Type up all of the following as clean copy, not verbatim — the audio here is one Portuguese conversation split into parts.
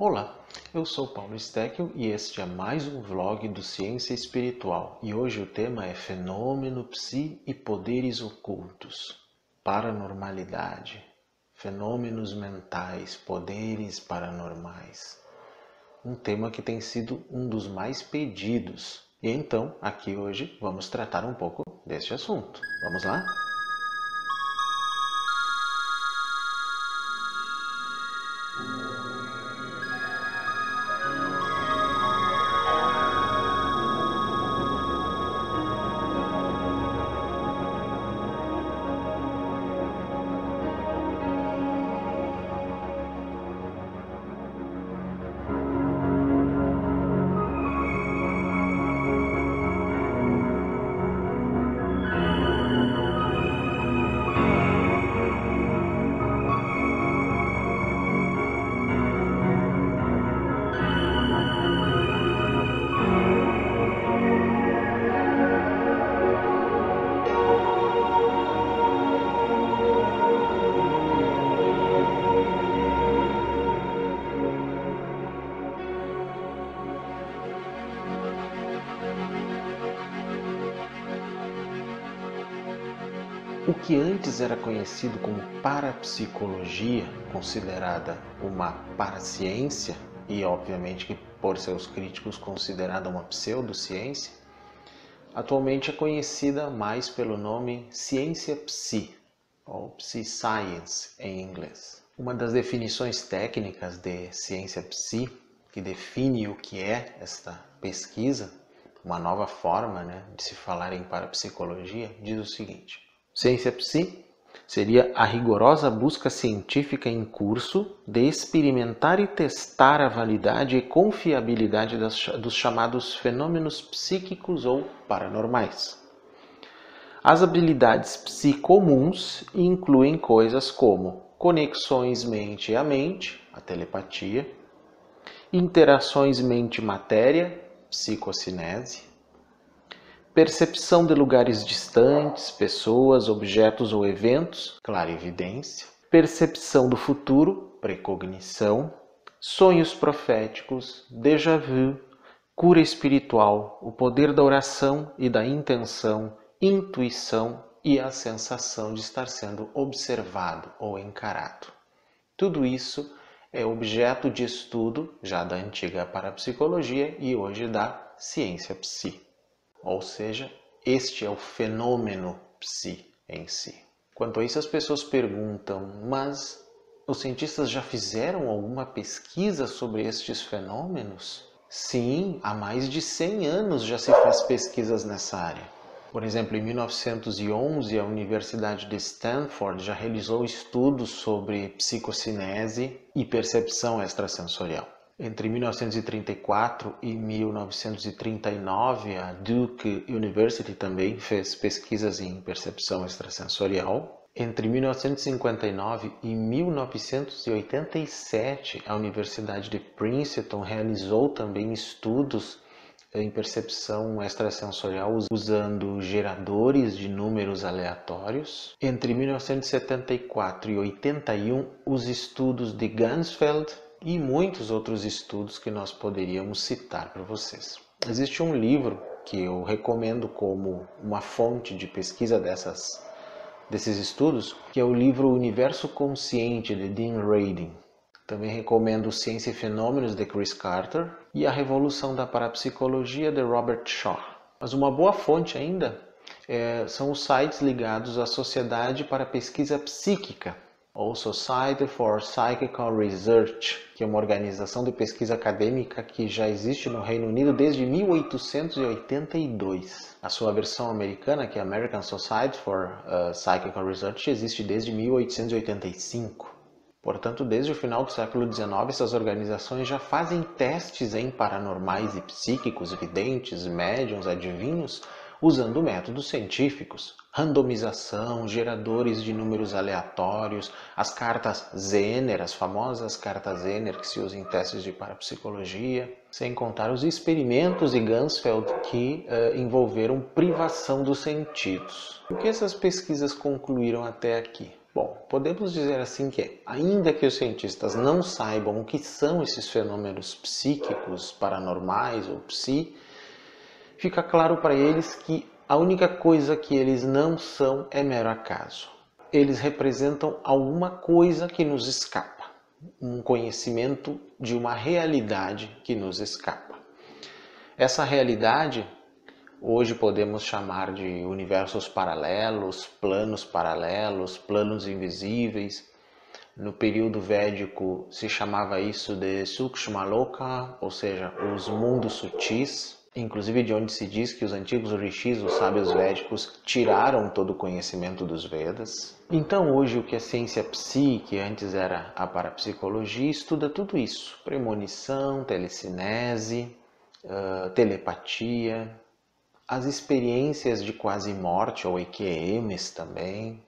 Olá, eu sou Paulo Steckel e este é mais um vlog do Ciência Espiritual. E hoje o tema é Fenômeno Psi e Poderes Ocultos, Paranormalidade, Fenômenos Mentais, Poderes Paranormais. Um tema que tem sido um dos mais pedidos. E então, aqui hoje, vamos tratar um pouco deste assunto. Vamos lá? O que antes era conhecido como parapsicologia, considerada uma paraciência e obviamente que por seus críticos considerada uma pseudociência, atualmente é conhecida mais pelo nome ciência psi, ou psi-science em inglês. Uma das definições técnicas de ciência psi, que define o que é esta pesquisa, uma nova forma, de se falar em parapsicologia, diz o seguinte: ciência psi seria a rigorosa busca científica em curso de experimentar e testar a validade e confiabilidade dos chamados fenômenos psíquicos ou paranormais. As habilidades psi comuns incluem coisas como conexões mente a mente, a telepatia, interações mente-matéria, psicocinese, percepção de lugares distantes, pessoas, objetos ou eventos, clarividência, percepção do futuro, precognição, sonhos proféticos, déjà vu, cura espiritual, o poder da oração e da intenção, intuição e a sensação de estar sendo observado ou encarado. Tudo isso é objeto de estudo já da antiga parapsicologia e hoje da ciência psi. Ou seja, este é o fenômeno psi em si. Quanto a isso, as pessoas perguntam, mas os cientistas já fizeram alguma pesquisa sobre estes fenômenos? Sim, há mais de 100 anos já se faz pesquisas nessa área. Por exemplo, em 1911, a Universidade de Stanford já realizou estudos sobre psicocinese e percepção extrasensorial. Entre 1934 e 1939, a Duke University também fez pesquisas em percepção extrasensorial. Entre 1959 e 1987, a Universidade de Princeton realizou também estudos em percepção extrasensorial usando geradores de números aleatórios. Entre 1974 e 81, os estudos de Ganzfeld e muitos outros estudos que nós poderíamos citar para vocês. Existe um livro que eu recomendo como uma fonte de pesquisa desses estudos, que é o livro Universo Consciente, de Dean Radin. Também recomendo Ciência e Fenômenos, de Chris Carter, e A Revolução da Parapsicologia, de Robert Shaw. Mas uma boa fonte ainda são os sites ligados à Sociedade para a Pesquisa Psíquica, ou Society for Psychical Research, que é uma organização de pesquisa acadêmica que já existe no Reino Unido desde 1882. A sua versão americana, que é a American Society for Psychical Research, existe desde 1885. Portanto, desde o final do século XIX, essas organizações já fazem testes em paranormais e psíquicos, videntes, médiuns, adivinhos, usando métodos científicos, randomização, geradores de números aleatórios, as cartas Zener, as famosas cartas Zener que se usam em testes de parapsicologia, sem contar os experimentos de Ganzfeld que envolveram privação dos sentidos. O que essas pesquisas concluíram até aqui? Bom, podemos dizer assim que, ainda que os cientistas não saibam o que são esses fenômenos psíquicos, paranormais ou psi, fica claro para eles que a única coisa que eles não são é mero acaso. Eles representam alguma coisa que nos escapa, um conhecimento de uma realidade que nos escapa. Essa realidade hoje podemos chamar de universos paralelos, planos invisíveis. No período védico se chamava isso de Sukshma Loka, ou seja, os mundos sutis, inclusive de onde se diz que os antigos rishis, os sábios védicos, tiraram todo o conhecimento dos Vedas. Então hoje o que a ciência psi, que antes era a parapsicologia, estuda tudo isso: premonição, telecinese, telepatia, as experiências de quase morte ou EQMs também,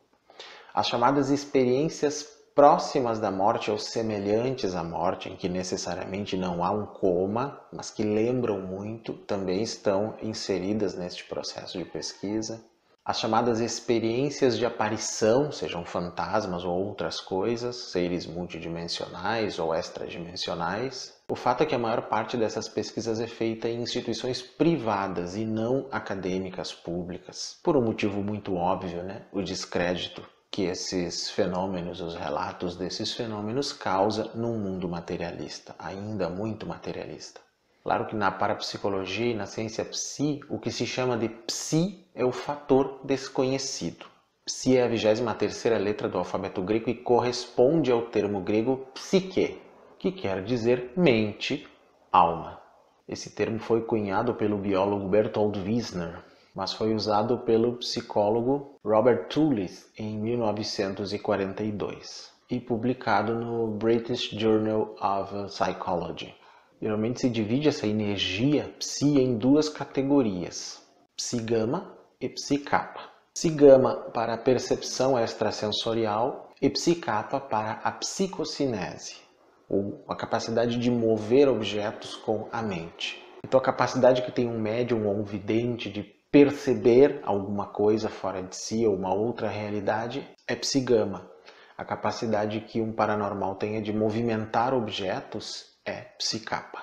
as chamadas experiências próximas da morte ou semelhantes à morte, em que necessariamente não há um coma, mas que lembram muito, também estão inseridas neste processo de pesquisa. As chamadas experiências de aparição, sejam fantasmas ou outras coisas, seres multidimensionais ou extradimensionais. O fato é que a maior parte dessas pesquisas é feita em instituições privadas e não acadêmicas públicas, por um motivo muito óbvio, né? O descrédito que esses fenômenos, os relatos desses fenômenos causam num mundo materialista, ainda muito materialista. Claro que na parapsicologia e na ciência psi, o que se chama de psi é o fator desconhecido. Psi é a 23ª letra do alfabeto grego e corresponde ao termo grego psique, que quer dizer mente, alma. Esse termo foi cunhado pelo biólogo Bertold Wiesner, mas foi usado pelo psicólogo Robert Tullis em 1942 e publicado no British Journal of Psychology. Geralmente se divide essa energia psi em duas categorias: psi gama e psi kappa. Psi gama para a percepção extrasensorial e psi kappa para a psicocinese, ou a capacidade de mover objetos com a mente. Então a capacidade que tem um médium ou um vidente de perceber alguma coisa fora de si ou uma outra realidade é psi gama. A capacidade que um paranormal tenha de movimentar objetos é psi kappa.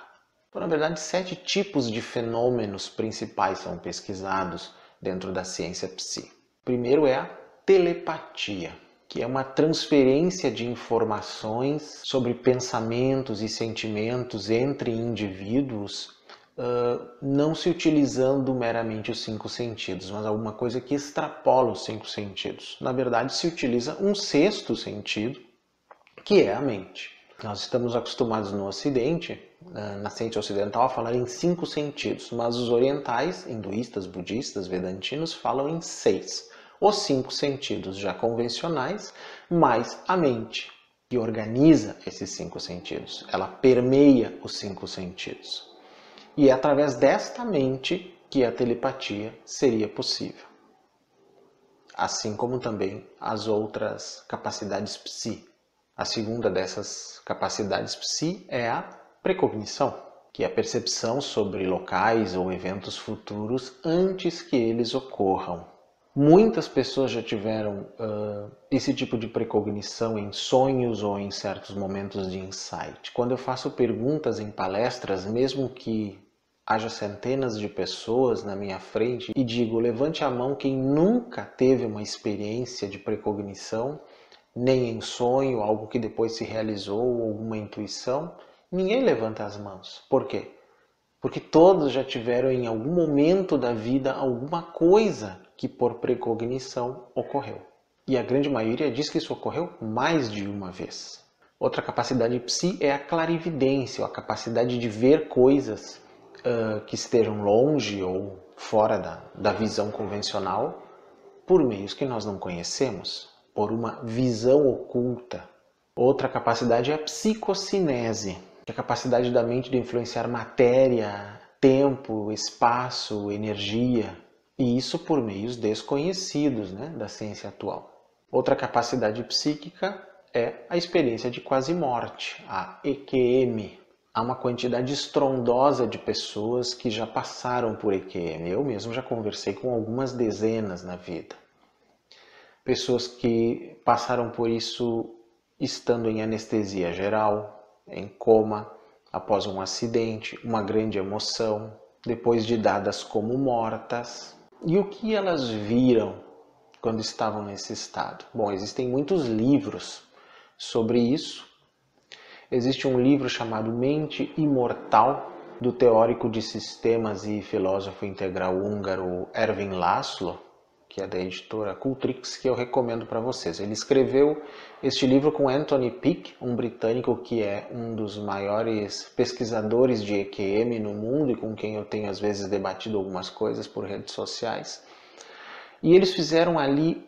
Então, na verdade, 7 tipos de fenômenos principais são pesquisados dentro da ciência psi. Primeiro é a telepatia, que é uma transferência de informações sobre pensamentos e sentimentos entre indivíduos, não se utilizando meramente os 5 sentidos, mas alguma coisa que extrapola os 5 sentidos. Na verdade, se utiliza um 6º sentido, que é a mente. Nós estamos acostumados no Ocidente, na ciência ocidental, a falar em 5 sentidos, mas os orientais, hinduístas, budistas, vedantinos, falam em 6. Os 5 sentidos já convencionais, mais a mente, que organiza esses 5 sentidos. Ela permeia os 5 sentidos. E é através desta mente que a telepatia seria possível. Assim como também as outras capacidades psi. A segunda dessas capacidades psi é a precognição, que é a percepção sobre locais ou eventos futuros antes que eles ocorram. Muitas pessoas já tiveram esse tipo de precognição em sonhos ou em certos momentos de insight. Quando eu faço perguntas em palestras, mesmo que haja centenas de pessoas na minha frente e digo: levante a mão quem nunca teve uma experiência de precognição, nem em sonho, algo que depois se realizou, alguma intuição, ninguém levanta as mãos. Por quê? Porque todos já tiveram em algum momento da vida alguma coisa que por precognição ocorreu. E a grande maioria diz que isso ocorreu mais de uma vez. Outra capacidade psi é a clarividência, a capacidade de ver coisas que estejam longe ou fora da visão convencional por meios que nós não conhecemos, por uma visão oculta. Outra capacidade é a psicocinese, que é a capacidade da mente de influenciar matéria, tempo, espaço, energia, e isso por meios desconhecidos, né, da ciência atual. Outra capacidade psíquica é a experiência de quase-morte, a EQM. Há uma quantidade estrondosa de pessoas que já passaram por EQM. Eu mesmo já conversei com algumas dezenas na vida. pessoas que passaram por isso estando em anestesia geral, em coma, após um acidente, uma grande emoção, depois de dadas como mortas. E o que elas viram quando estavam nesse estado? Bom, existem muitos livros sobre isso. Existe um livro chamado Mente Imortal, do teórico de sistemas e filósofo integral húngaro Ervin Laszlo, que é da editora Cultrix, que eu recomendo para vocês. Ele escreveu este livro com Anthony Peake, um britânico que é um dos maiores pesquisadores de EQM no mundo e com quem eu tenho às vezes debatido algumas coisas por redes sociais. E eles fizeram ali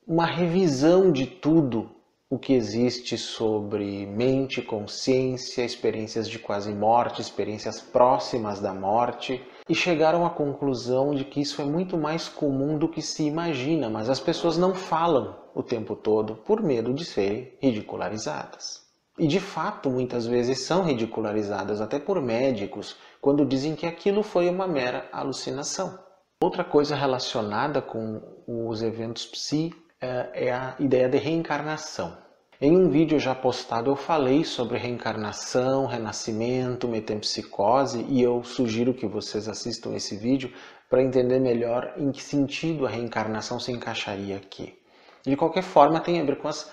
uma revisão de tudo o que existe sobre mente, consciência, experiências de quase morte, experiências próximas da morte, e chegaram à conclusão de que isso é muito mais comum do que se imagina, mas as pessoas não falam o tempo todo por medo de serem ridicularizadas. E de fato, muitas vezes são ridicularizadas até por médicos, quando dizem que aquilo foi uma mera alucinação. Outra coisa relacionada com os eventos psi é a ideia de reencarnação. Em um vídeo já postado eu falei sobre reencarnação, renascimento, metempsicose e eu sugiro que vocês assistam esse vídeo para entender melhor em que sentido a reencarnação se encaixaria aqui. De qualquer forma, tem a ver com as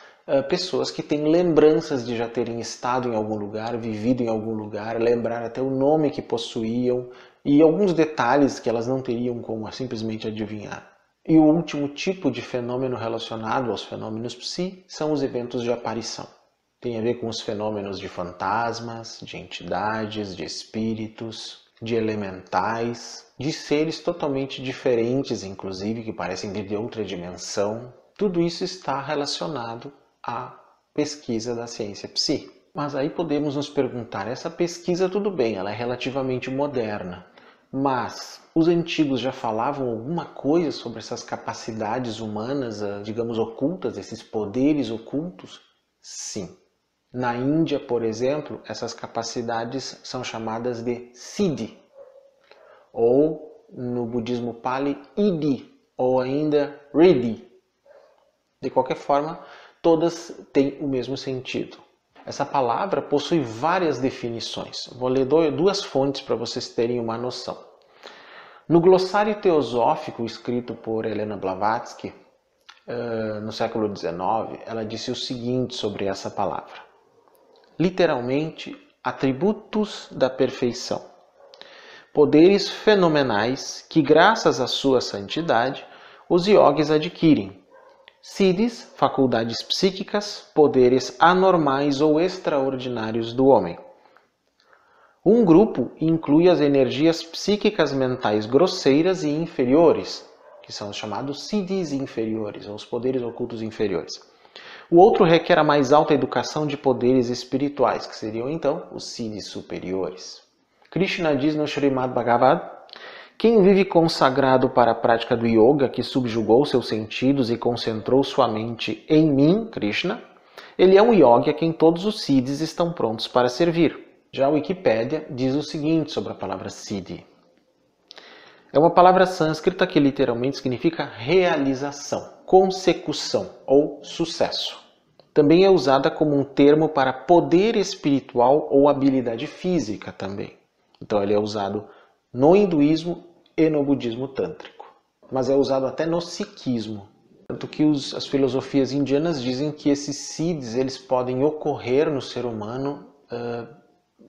pessoas que têm lembranças de já terem estado em algum lugar, vivido em algum lugar, lembrar até o nome que possuíam e alguns detalhes que elas não teriam como simplesmente adivinhar. E o último tipo de fenômeno relacionado aos fenômenos psi são os eventos de aparição. Tem a ver com os fenômenos de fantasmas, de entidades, de espíritos, de elementais, de seres totalmente diferentes, inclusive, que parecem vir de outra dimensão. Tudo isso está relacionado à pesquisa da ciência psi. Mas aí podemos nos perguntar, essa pesquisa tudo bem, ela é relativamente moderna. Mas os antigos já falavam alguma coisa sobre essas capacidades humanas, digamos, ocultas, esses poderes ocultos? Sim. Na Índia, por exemplo, essas capacidades são chamadas de siddhi, ou no budismo Pali, iddhi, ou ainda riddhi. De qualquer forma, todas têm o mesmo sentido. Essa palavra possui várias definições. Vou ler duas fontes para vocês terem uma noção. No glossário teosófico escrito por Helena Blavatsky, no século XIX, ela disse o seguinte sobre essa palavra. Literalmente, atributos da perfeição. Poderes fenomenais que, graças à sua santidade, os yogis adquirem. Siddhis, faculdades psíquicas, poderes anormais ou extraordinários do homem. Um grupo inclui as energias psíquicas mentais grosseiras e inferiores, que são chamados siddhis inferiores, ou os poderes ocultos inferiores. O outro requer a mais alta educação de poderes espirituais, que seriam então os siddhis superiores. Krishna diz no Srimad Bhagavad: quem vive consagrado para a prática do yoga, que subjugou seus sentidos e concentrou sua mente em mim, Krishna, ele é um yogi a quem todos os siddhis estão prontos para servir. Já a Wikipédia diz o seguinte sobre a palavra siddhi. É uma palavra sânscrita que literalmente significa realização, consecução ou sucesso. Também é usada como um termo para poder espiritual ou habilidade física também. Então ele é usado no hinduísmo e no budismo tântrico, mas é usado até no sikhismo. Tanto que as filosofias indianas dizem que esses siddhis eles podem ocorrer no ser humano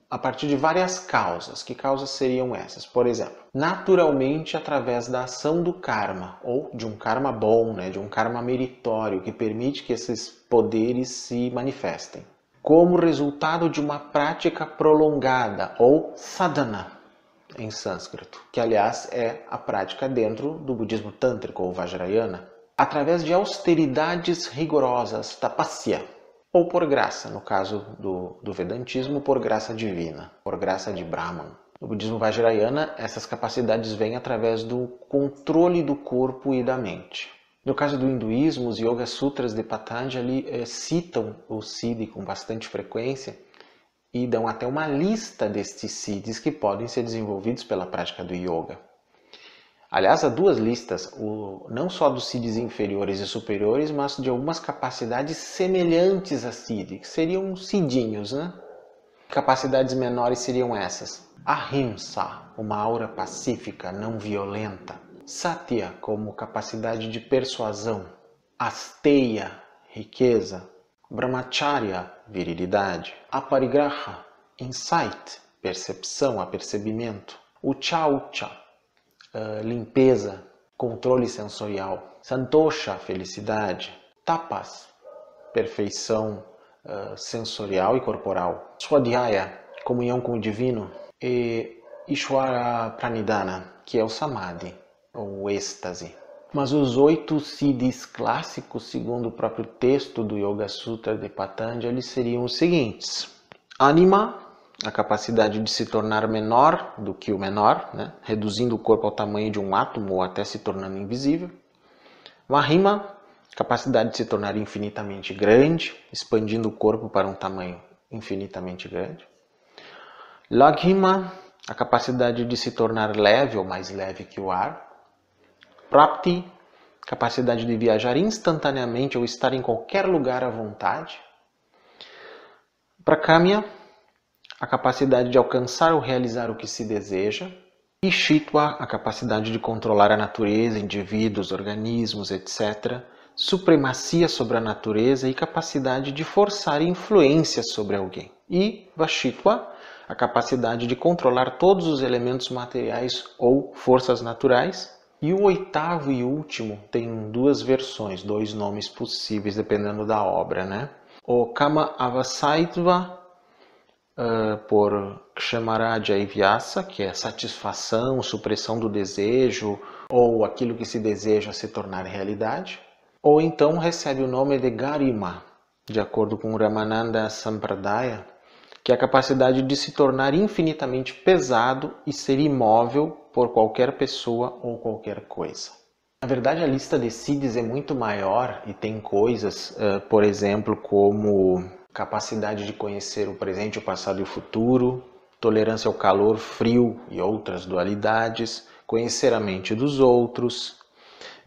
a partir de várias causas. Que causas seriam essas? Por exemplo, naturalmente através da ação do karma, ou de um karma bom, de um karma meritório, que permite que esses poderes se manifestem. Como resultado de uma prática prolongada, ou sadhana, em sânscrito, que aliás é a prática dentro do budismo tântrico ou vajrayana, através de austeridades rigorosas, tapasya, ou por graça, no caso do Vedantismo, por graça divina, por graça de Brahman. No budismo vajrayana, essas capacidades vêm através do controle do corpo e da mente. No caso do hinduísmo, os Yoga Sutras de Patanjali citam o siddhi com bastante frequência, e dão até uma lista destes siddhis que podem ser desenvolvidos pela prática do yoga. Aliás, há duas listas, não só dos siddhis inferiores e superiores, mas de algumas capacidades semelhantes a siddhi, que seriam siddhinhos, né? Capacidades menores seriam essas: Ahimsa, uma aura pacífica, não violenta; Satya, como capacidade de persuasão; Asteya, riqueza; Brahmacharya, virilidade; Aparigraha, insight, percepção, apercebimento; Ucha, limpeza, controle sensorial; Santosha, felicidade; Tapas, perfeição sensorial e corporal; Swadhyaya, comunhão com o divino; e Ishvara Pranidhana, que é o Samadhi, ou êxtase. Mas os 8 siddhis clássicos, segundo o próprio texto do Yoga Sutra de Patanjali, seriam os seguintes: Anima, a capacidade de se tornar menor do que o menor, né? Reduzindo o corpo ao tamanho de um átomo ou até se tornando invisível. Mahima, capacidade de se tornar infinitamente grande, expandindo o corpo para um tamanho infinitamente grande. Laghima, a capacidade de se tornar leve ou mais leve que o ar. Prapti, capacidade de viajar instantaneamente ou estar em qualquer lugar à vontade. Prakamya, a capacidade de alcançar ou realizar o que se deseja. E Shitva, a capacidade de controlar a natureza, indivíduos, organismos, etc. Supremacia sobre a natureza e capacidade de forçar influência sobre alguém. E Vashitva, a capacidade de controlar todos os elementos materiais ou forças naturais. E o 8º e último tem 2 versões, 2 nomes possíveis, dependendo da obra, né? O Kama Avasaitva, por Kshamaraja e Vyasa, que é satisfação, supressão do desejo, ou aquilo que se deseja se tornar realidade. Ou então recebe o nome de Garima, de acordo com Ramananda Sampradaya, que é a capacidade de se tornar infinitamente pesado e ser imóvel por qualquer pessoa ou qualquer coisa. Na verdade, a lista de siddhis é muito maior e tem coisas, por exemplo, como capacidade de conhecer o presente, o passado e o futuro, tolerância ao calor, frio e outras dualidades, conhecer a mente dos outros,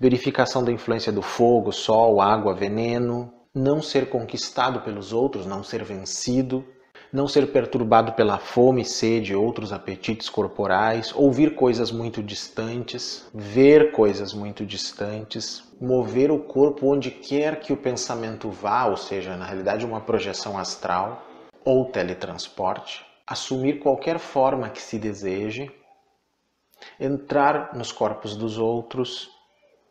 verificação da influência do fogo, sol, água, veneno, não ser conquistado pelos outros, não ser vencido, não ser perturbado pela fome, sede e outros apetites corporais, ouvir coisas muito distantes, ver coisas muito distantes, mover o corpo onde quer que o pensamento vá, ou seja, na realidade uma projeção astral ou teletransporte, assumir qualquer forma que se deseje, entrar nos corpos dos outros,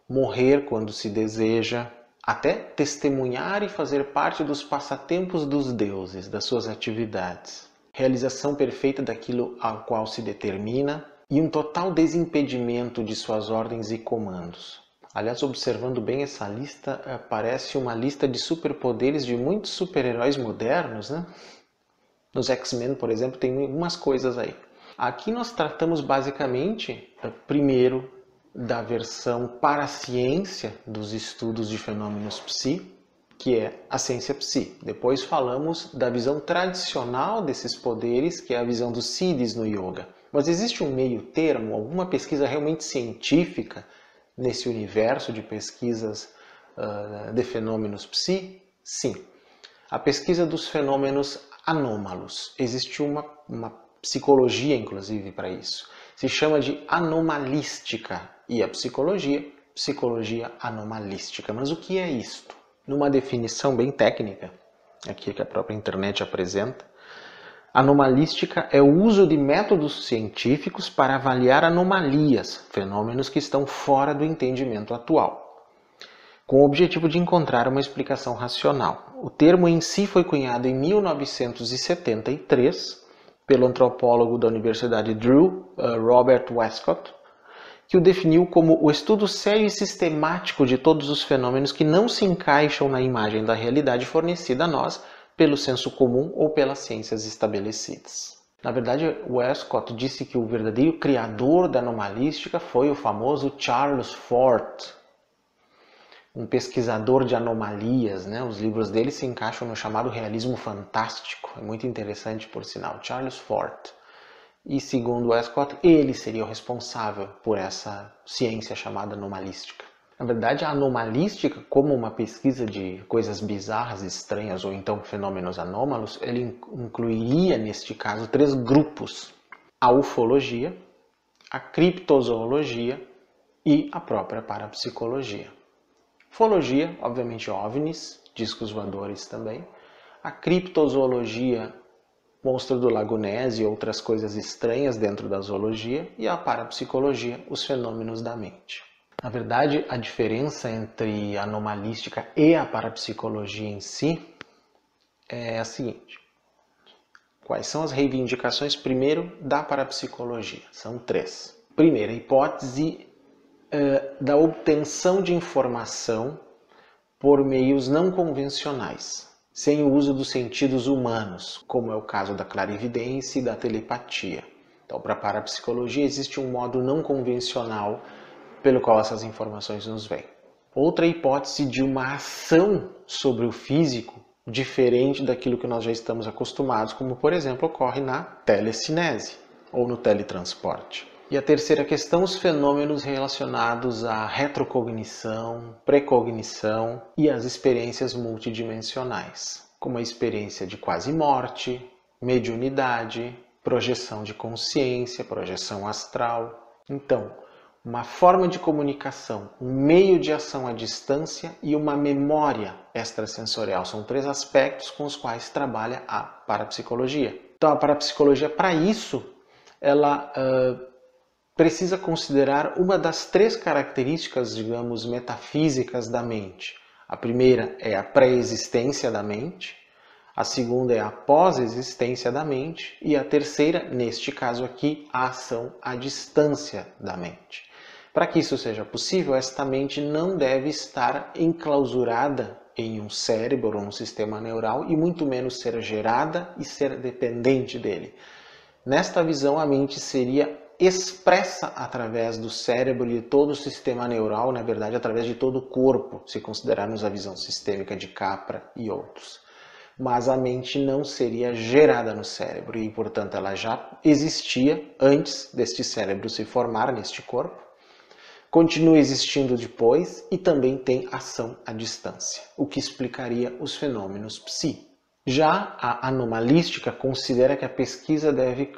morrer quando se deseja, até testemunhar e fazer parte dos passatempos dos deuses, das suas atividades, realização perfeita daquilo ao qual se determina e um total desimpedimento de suas ordens e comandos. Aliás, observando bem essa lista, parece uma lista de superpoderes de muitos super-heróis modernos, né? Nos X-Men, por exemplo, tem algumas coisas aí. Aqui nós tratamos basicamente, primeiro, da versão para a ciência dos estudos de fenômenos psi, que é a ciência psi. Depois falamos da visão tradicional desses poderes, que é a visão dos siddhis no yoga. Mas existe um meio termo, alguma pesquisa realmente científica nesse universo de pesquisas de fenômenos psi? Sim. A pesquisa dos fenômenos anômalos. Existe uma psicologia, inclusive, para isso. Se chama de anomalística. E a psicologia anomalística. Mas o que é isto? Numa definição bem técnica, aqui que a própria internet apresenta, anomalística é o uso de métodos científicos para avaliar anomalias, fenômenos que estão fora do entendimento atual, com o objetivo de encontrar uma explicação racional. O termo em si foi cunhado em 1973 pelo antropólogo da Universidade Drew, Robert Westcott, que o definiu como o estudo sério e sistemático de todos os fenômenos que não se encaixam na imagem da realidade fornecida a nós pelo senso comum ou pelas ciências estabelecidas. Na verdade, Westcott disse que o verdadeiro criador da anomalística foi o famoso Charles Fort, um pesquisador de anomalias, né? Os livros dele se encaixam no chamado realismo fantástico. É muito interessante, por sinal. Charles Fort. e segundo Westcott, ele seria o responsável por essa ciência chamada anomalística. Na verdade, a anomalística, como uma pesquisa de coisas bizarras, estranhas ou então fenômenos anômalos, ele incluiria, neste caso, 3 grupos: a ufologia, a criptozoologia e a própria parapsicologia. Ufologia, obviamente OVNIs, discos voadores também. A criptozoologia, monstro do Lago Ness e outras coisas estranhas dentro da zoologia. E a parapsicologia, os fenômenos da mente. Na verdade, a diferença entre a anomalística e a parapsicologia em si é a seguinte. Quais são as reivindicações, primeiro, da parapsicologia? São 3. Primeira, hipótese da obtenção de informação por meios não convencionais, sem o uso dos sentidos humanos, como é o caso da clarividência e da telepatia. Então, para a parapsicologia, existe um modo não convencional pelo qual essas informações nos vêm. Outra hipótese de uma ação sobre o físico diferente daquilo que nós já estamos acostumados, como, por exemplo, ocorre na telecinese ou no teletransporte. E a terceira questão, os fenômenos relacionados à retrocognição, precognição e às experiências multidimensionais, como a experiência de quase morte, mediunidade, projeção de consciência, projeção astral. Então, uma forma de comunicação, um meio de ação à distância e uma memória extrasensorial. São 3 aspectos com os quais trabalha a parapsicologia. Então, a parapsicologia, para isso, ela precisa considerar uma das 3 características, digamos, metafísicas da mente. A primeira é a pré-existência da mente, a segunda é a pós-existência da mente e a terceira, neste caso aqui, a ação à distância da mente. Para que isso seja possível, esta mente não deve estar enclausurada em um cérebro ou um sistema neural e muito menos ser gerada e ser dependente dele. Nesta visão, a mente seria expressa através do cérebro e de todo o sistema neural, na verdade, através de todo o corpo, se considerarmos a visão sistêmica de Capra e outros. Mas a mente não seria gerada no cérebro e, portanto, ela já existia antes deste cérebro se formar neste corpo, continua existindo depois e também tem ação à distância, o que explicaria os fenômenos psi. Já a anomalística considera que a pesquisa deve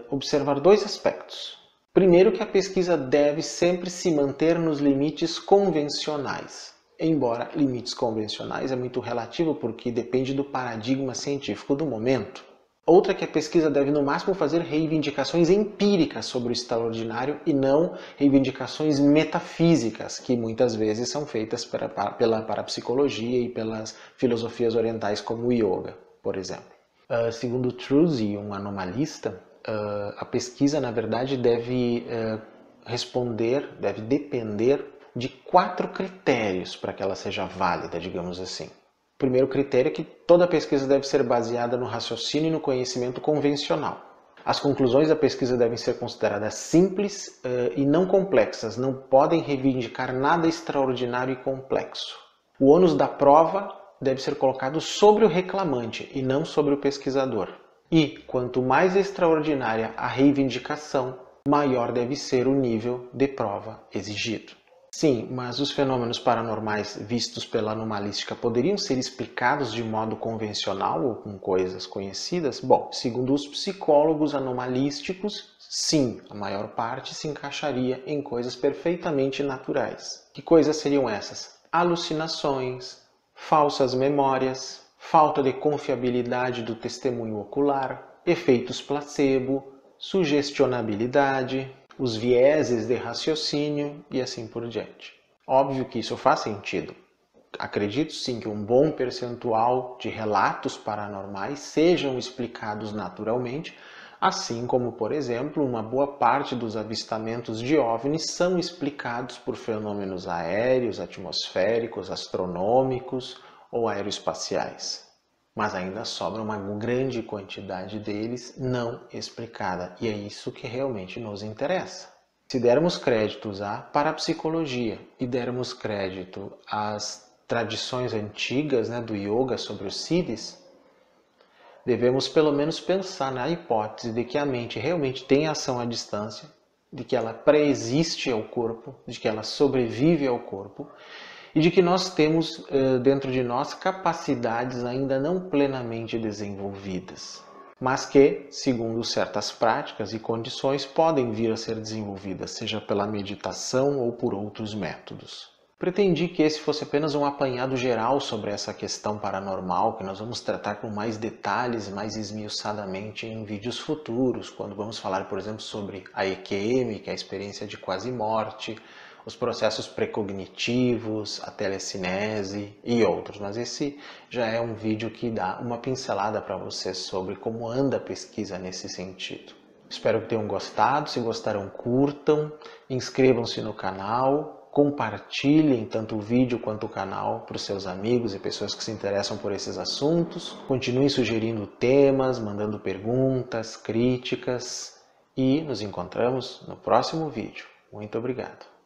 observar 2 aspectos. Primeiro, que a pesquisa deve sempre se manter nos limites convencionais. Embora limites convencionais é muito relativo porque depende do paradigma científico do momento. Outra, que a pesquisa deve no máximo fazer reivindicações empíricas sobre o extraordinário e não reivindicações metafísicas, que muitas vezes são feitas pela parapsicologia e pelas filosofias orientais como o yoga, por exemplo. Segundo Truzzi, um anomalista, a pesquisa na verdade deve depender de 4 critérios para que ela seja válida, digamos assim. O primeiro critério é que toda pesquisa deve ser baseada no raciocínio e no conhecimento convencional. As conclusões da pesquisa devem ser consideradas simples e não complexas, não podem reivindicar nada extraordinário e complexo. O ônus da prova deve ser colocado sobre o reclamante e não sobre o pesquisador. E, quanto mais extraordinária a reivindicação, maior deve ser o nível de prova exigido. Sim, mas os fenômenos paranormais vistos pela anomalística poderiam ser explicados de modo convencional ou com coisas conhecidas? Bom, segundo os psicólogos anomalísticos, sim, a maior parte se encaixaria em coisas perfeitamente naturais. Que coisas seriam essas? Alucinações, falsas memórias, falta de confiabilidade do testemunho ocular, efeitos placebo, sugestionabilidade, os vieses de raciocínio e assim por diante. Óbvio que isso faz sentido. Acredito sim que um bom percentual de relatos paranormais sejam explicados naturalmente, assim como, por exemplo, uma boa parte dos avistamentos de OVNIs são explicados por fenômenos aéreos, atmosféricos, astronômicos ou aeroespaciais. Mas ainda sobra uma grande quantidade deles não explicada, e é isso que realmente nos interessa. Se dermos créditos à parapsicologia e dermos crédito às tradições antigas do yoga sobre os siddhis, devemos pelo menos pensar na hipótese de que a mente realmente tem ação à distância, de que ela pré-existe ao corpo, de que ela sobrevive ao corpo e de que nós temos dentro de nós capacidades ainda não plenamente desenvolvidas, mas que, segundo certas práticas e condições, podem vir a ser desenvolvidas, seja pela meditação ou por outros métodos. Pretendi que esse fosse apenas um apanhado geral sobre essa questão paranormal, que nós vamos tratar com mais detalhes, mais esmiuçadamente em vídeos futuros, quando vamos falar, por exemplo, sobre a EQM, que é a experiência de quase morte, os processos precognitivos, a telecinese e outros. Mas esse já é um vídeo que dá uma pincelada para vocês sobre como anda a pesquisa nesse sentido. Espero que tenham gostado. Se gostaram, curtam, inscrevam-se no canal, compartilhem tanto o vídeo quanto o canal para os seus amigos e pessoas que se interessam por esses assuntos. Continuem sugerindo temas, mandando perguntas, críticas e nos encontramos no próximo vídeo. Muito obrigado.